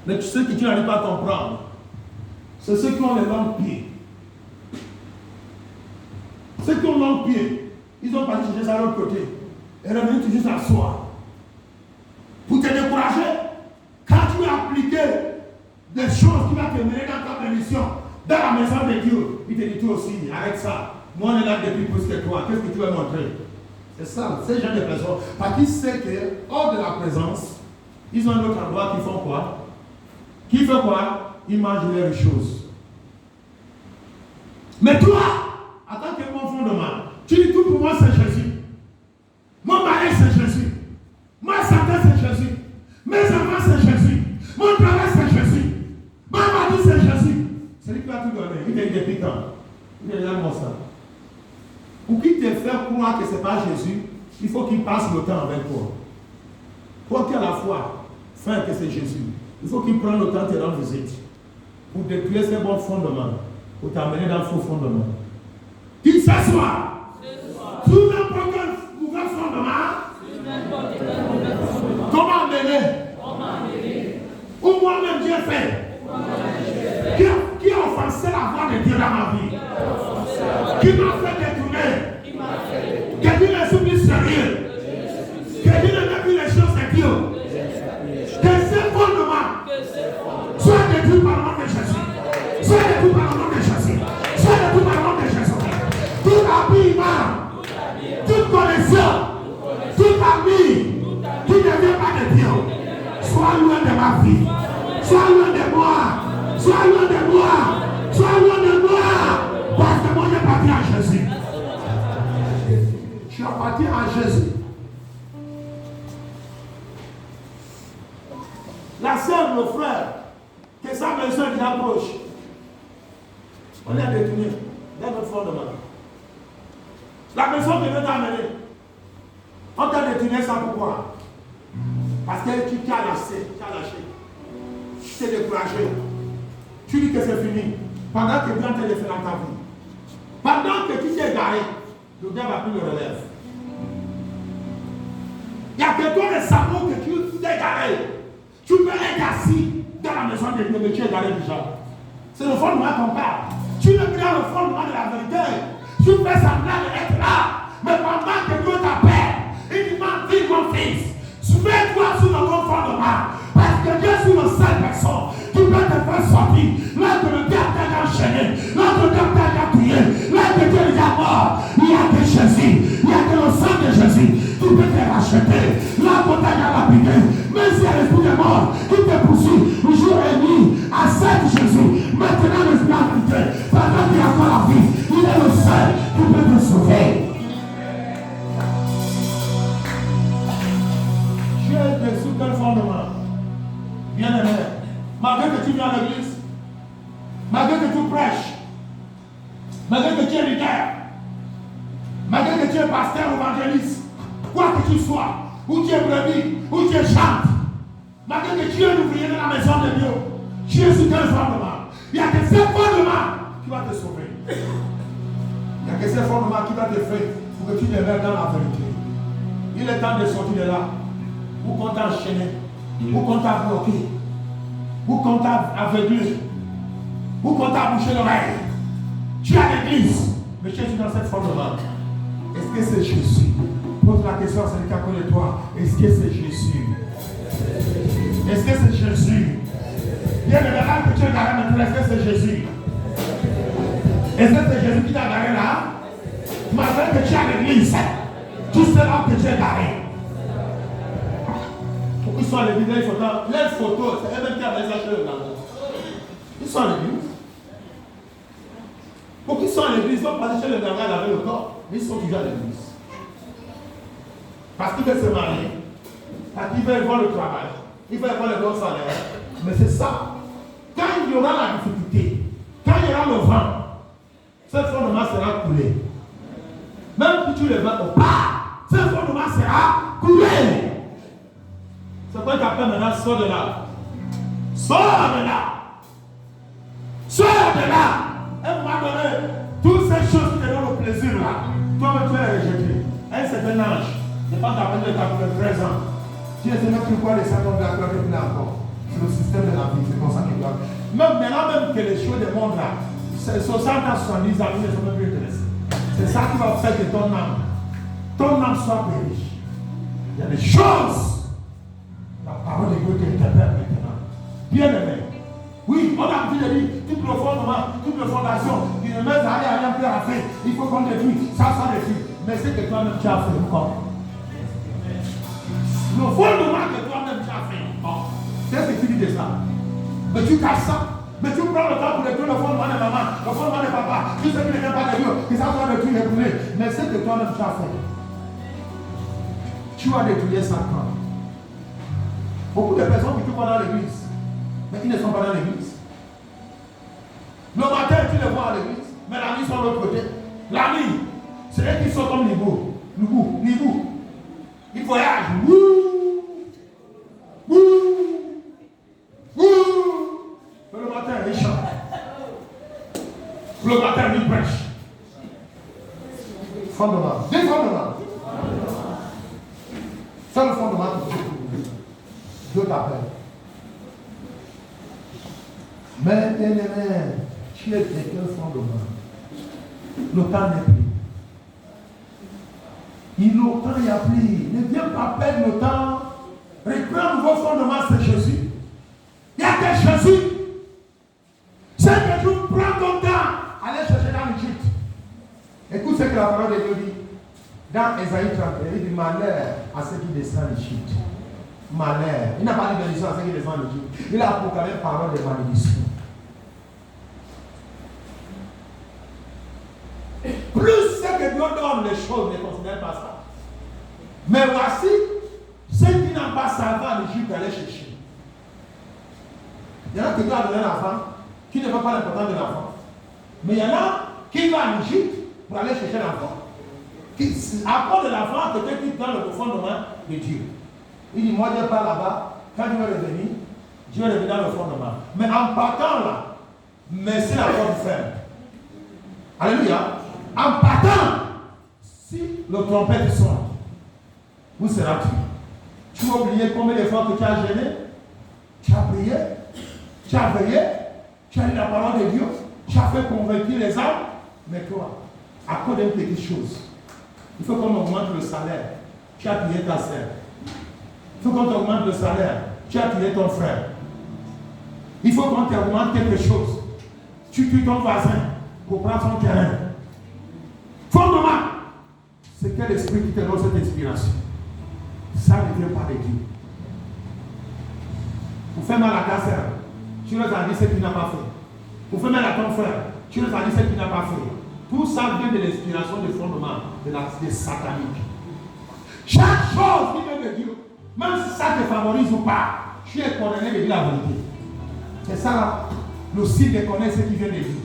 Mais ceux que tu n'arrives pas à comprendre, c'est ceux qui ont les longs pieds. Ceux qui ont les longs pieds, ils ont parti chercher ça de l'autre côté. Et revenir tout juste s'asseoir. Pour te décourager, quand tu veux appliquer des choses qui vont te mener dans ta mission, dans la maison de Dieu, il te dit toi aussi, arrête ça. Moi on est là depuis plus que toi, qu'est-ce que tu veux montrer? C'est ça, ces gens de personnes. Parce qu'ils savent que hors de la présence, ils ont un autre endroit qui font quoi? Qui fait quoi? Ils mangent les choses. Mais toi, en tant que mon fondement, tu dis tout pour moi c'est Jésus. Mon mari c'est Jésus. Ma santé c'est Jésus. Mes enfants c'est Jésus. Mon travail c'est Jésus. Ma maladie c'est Jésus. C'est lui qui va tout donner. Il est piquant. Il est là mon sang. Pour qu'il te fasse croire que ce n'est pas Jésus, il faut qu'il passe le temps avec toi. Toi qui as la foi, fin que c'est Jésus, il faut qu'il prenne le temps de te rendre visite pour détruire ces bons fondements, pour t'amener dans le faux fondement. Qu'il s'assoit sous n'importe quel nouvel fondement. Comment amener? Ou moi-même Dieu fait. Qui a offensé la voix de Dieu dans ma vie? Qui m'a fait détourner? Que Dieu ne soit plus sérieux? Que Dieu ne met plus les choses de Dieu? Que ces fondements soient détruits par le nom de Jésus. Soient détruits par le nom de Jésus. Soient détruits par le nom de Jésus. Tout habillement, toute connexion, tout ami qui ne vient pas de Dieu, soit loin de ma vie, soit loin de moi, soit loin de moi, soit loin de moi, parce que moi j'appartiens à Jésus. Je appartiens à Jésus. La sœur, le frère, que sa maison est déjà proche, on est détourné dans notre fondement. La maison que Dieu t'a amenée, on t'a détourné ça pourquoi? Parce que tu t'as lâché, tu t'es découragé. Tu dis que c'est fini. Pendant que Dieu t'a fait dans ta vie. Pendant que tu t'es garé, le diable a pris le relève. Il y a que toi le sabot que tu t'es garé. Tu peux être assis dans la maison de Dieu, mais tu es garé déjà. C'est le fondement qu'on parle. Tu ne prends le fondement de la vérité. Tu fais semblant d'être là. Mais pendant que Dieu t'appelle, il dit mon fils, mets-toi sur le bon fondement. Parce que Dieu est une seule personne qui peut te faire sortir. Là que le diable t'a enchaîné, là que le diable t'a tué, là que Dieu est mort, il n'y a que Jésus, il n'y a que le sang de Jésus qui peut te racheter. Là que tu as lapidé, mais si l'esprit de mort qui te poursuit jour et nuit, accepte Jésus. Maintenant l'esprit a quitté, pendant qu'il y a encore la vie, il est le seul qui peut te sauver. Sous quel fondement? Bien aimé, malgré que tu viens à l'église, malgré que tu prêches, malgré que tu es leader, malgré que tu es pasteur ou évangéliste, quoi que tu sois, où tu es brebis, où tu es chante, malgré que tu es un ouvrier de la maison de Dieu, tu es sous quel fondement? Il n'y a que ce fondement qui va te sauver. Il n'y a que ce fondement qui va te faire pour que tu demeures dans la vérité. Il est temps de sortir de là. Ou qu'on t'a enchaîné, ou qu'on t'a bloqué, ou qu'on t'a aveuglé, ou qu'on t'a bouché l'oreille. Tu as l'église, mais tu es dans cette fondement. Est-ce que c'est Jésus? Pose la question à celui qui a connu toi. Est-ce que c'est Jésus? Est-ce que c'est Jésus? Bien le là que tu es garé maintenant, est-ce que c'est Jésus? Est-ce que c'est Jésus qui t'a garé là? Malgré que tu as l'église, tu sais là que tu es garé. Ils sont à l'église, les photos, c'est eux-mêmes qui avaient ça chez eux. Ils sont à l'église. Pour qu'ils soient à l'église, ils sont passés chez le gars avec le corps, mais ils sont toujours à l'église. Parce qu'ils veulent se marier, parce qu'ils veulent voir le travail, ils veulent voir le bon salaire. Mais c'est ça. Quand il y aura la difficulté, quand il y aura le vent, ce fondement sera coulé. Même si tu le vends au pas, ce fondement sera coulé. C'est pourquoi il t'appelle maintenant, sors de là. Sors de là. Sors de là. Et à un moment donné, toutes ces choses qui te donnent le plaisir là, toi-même tu vas les rejeter. Un certain âge, n'est pas ta peine de 13 ans. Tu es seulement plus quoi les 50 de la gloire que tu n'as encore. C'est le système de la vie. des mondes là, 60 à 70 ans, ils ne sont même plus intéressés. C'est ça qui va faire que ton âme soit périe. Il y a des choses, la parole de Dieu t'interpelle maintenant. Bien aimé. Oui, on a dit de dire, tout le fondement, toute la fondation, qui ne met à rien plus à faire. Il faut qu'on détruise, ça détruit. Mais c'est que toi-même tu as fait encore. Le fondement que toi-même tu as fait encore. Qu'est-ce que tu dis de ça? Mais tu casses ça. Mais tu prends le temps pour détruire le fondement de maman, le fondement de papa, tout ce qui ne vient pas de Dieu, que ça soit détruit et brûlé. Mais c'est que toi-même tu as fait. Tu as détruit Satan. Beaucoup de personnes qui sont dans l'église, mais ils ne sont pas dans l'église. Le matin, tu les vois à l'église, mais la nuit sont de l'autre côté. La nuit, c'est eux qui sont comme l'hibou. Ils voyagent. Mais le matin, ils chantent. Le matin, ils prêchent. Fondement. Des fondements. C'est le fondement que Dieu t'appelle. Mais, tu es de quel fondement? Le temps n'est plus. Le temps n'y a plus. Ne viens pas perdre le temps. Reprends un nouveau fondement, c'est Jésus. Il n'y a que Jésus. C'est que tu prends ton temps. Allez chercher dans l'Égypte. Écoute ce que la parole de Dieu dit. Dans Ésaïe 31, il dit malheur à ceux qui descendent l'Égypte. Malheur. Il n'a pas dit bénédiction à ceux qui descendent l'Égypte. Il a proclamé parole de malédiction. Plus c'est que Dieu donne les choses, ne considère pas ça. Mais voici ceux qui n'ont pas servi en Égypte d'aller chercher. Il y en a qui doivent donner l'enfant, qui ne voient pas l'importance de l'enfant. Mais il y en a qui vont en Égypte pour aller chercher l'enfant. À cause de l'enfant, quelqu'un qui dans le fondement de Dieu. Il dit, moi je pars là-bas, quand je vais revenir, je vais revenir dans le fondement. Mais en partant là, mais c'est la porte ferme. Alléluia. En partant, si le trompette sonne, où seras-tu? Tu as oublié combien de fois que tu as gêné? Tu as prié, tu as veillé, tu as lu la parole de Dieu, tu as fait convaincre les âmes. Mais toi, à cause d'une petite chose, il faut qu'on augmente le salaire. Tu as payé ta sœur. Il faut qu'on t'augmente le salaire. Tu as payé ton frère. Il faut qu'on t'augmente quelque chose. Tu tues ton voisin pour prendre son terrain. Fondement, c'est quel esprit qui te donne cette inspiration? Ça ne vient pas de Dieu. Pour faire mal à ta sœur, tu leur as dit ce qu'il n'a pas fait. Pour faire mal à ton frère, tu leur as dit ce qu'il n'a pas fait. Tout ça vient de l'inspiration du fondement des sataniques. Chaque chose qui vient de Dieu, même si ça te favorise ou pas, tu es condamné de dire la vérité. C'est ça là. Le cible de connaître ce qui vient de Dieu.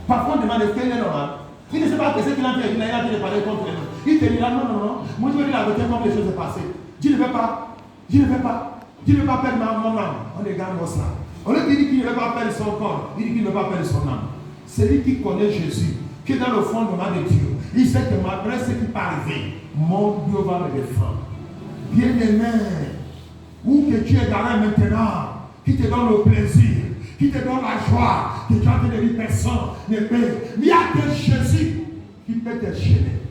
Parfois on demande est-ce qu'il est normal. Il ne sait pas que ce qu'il a fait, il a été parler contre lui. Il te dira non. Moi je veux dire la vérité comme les choses sont passées. Je ne vais pas perdre mon âme. On est gars là. On lui dit qu'il ne veut pas perdre son corps. Il dit qu'il ne veut pas perdre son âme. Celui qui connaît Jésus, qui est dans le fondement de Dieu, il sait que malgré ce qui peut arriver, mon Dieu va me défendre. Bien-aimé, où que tu es dans maintenant, qui te donne le plaisir, qui te donne la joie, que tu as entendu de dire personne ne peut. Il n'y a que Jésus qui peut t'enchaîner.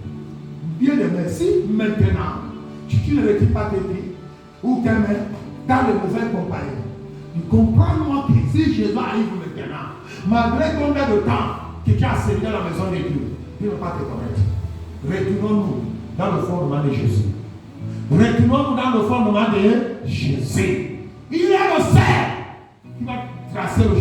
Bien-aimé, si maintenant, tu ne retires pas tes pieds, ou tes mains dans le mauvais compagnon, comprends-moi que si Jésus arrive maintenant, malgré combien de temps que tu as servi dans la maison de Dieu, il ne va pas te connaître. Retournons-nous dans le fondement de Jésus. Retournons-nous dans le fondement de Jésus. Il est le seul